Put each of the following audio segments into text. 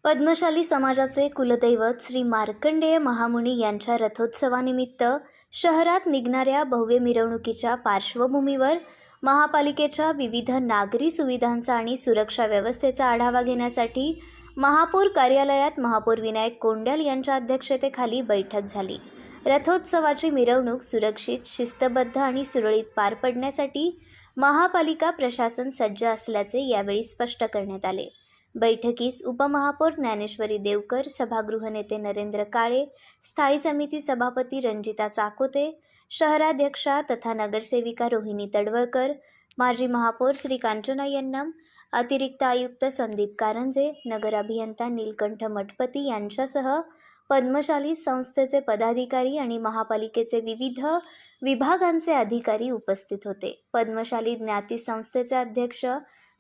पद्मशाली समाजाचे कुलदैवत श्री मार्कंडेय महामुनी यांच्या रथोत्सवानिमित्त शहरात निघणाऱ्या भव्य मिरवणुकीच्या पार्श्वभूमीवर महापालिकेच्या विविध नागरी सुविधांचा आणि सुरक्षा व्यवस्थेचा आढावा घेण्यासाठी महापौर कार्यालयात महापौर विनायक कोंड्याल यांच्या अध्यक्षतेखाली बैठक झाली। रथोत्सवाची मिरवणूक सुरक्षित, शिस्तबद्ध आणि सुरळीत पार पडण्यासाठी महापालिका प्रशासन सज्ज असल्याचे यावेळी स्पष्ट करण्यात आले। बैठकीस उपमहापौर ज्ञानेश्वरी देवकर, सभागृह नेते नरेंद्र काळे, स्थायी समिती सभापती रंजिता चाकोते, शहराध्यक्षा तथा नगरसेविका रोहिणी तडवळकर, माजी महापौर श्री कांचना यन्नम, अतिरिक्त आयुक्त संदीप कारंजे, नगर अभियंता नीलकंठ मठपती यांच्यासह पद्मशाली संस्थेचे पदाधिकारी आणि महापालिकेचे विविध विभागांचे अधिकारी उपस्थित होते। पद्मशाली ज्ञाती संस्थेचे अध्यक्ष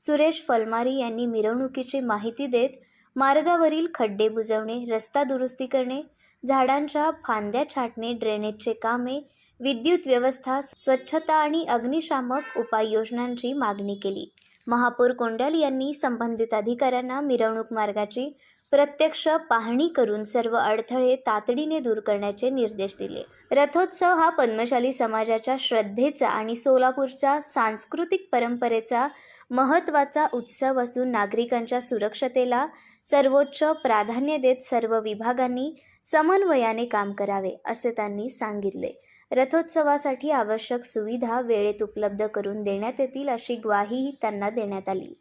सुरेश फलमारी यांनी मिरवणुकीची माहिती देत मार्गावरील खड्डे बुजवणे, रस्ता दुरुस्ती करणे, झाडांच्या फांद्या छाटणे, ड्रेनेजचे कामे, विद्युत व्यवस्था, स्वच्छता आणि अग्निशामक उपाययोजनांची मागणी केली। महापौर कोंड्याल यांनी संबंधित अधिकाऱ्यांना मिरवणूक मार्गाची प्रत्यक्ष पाहणी करून सर्व अडथळे तातडीने दूर करण्याचे निर्देश दिले। रथोत्सव हा पद्मशाली समाजाच्या श्रद्धेचा आणि सोलापूरच्या सांस्कृतिक परंपरेचा महत्त्वाचा उत्सव असून नागरिकांच्या सुरक्षतेला सर्वोच्च प्राधान्य देत सर्व विभागांनी समन्वयाने काम करावे असे त्यांनी सांगितले। रथोत्सवासाठी आवश्यक सुविधा वेळेत उपलब्ध करून देण्यात येतील अशी ग्वाही त्यांना देण्यात आली।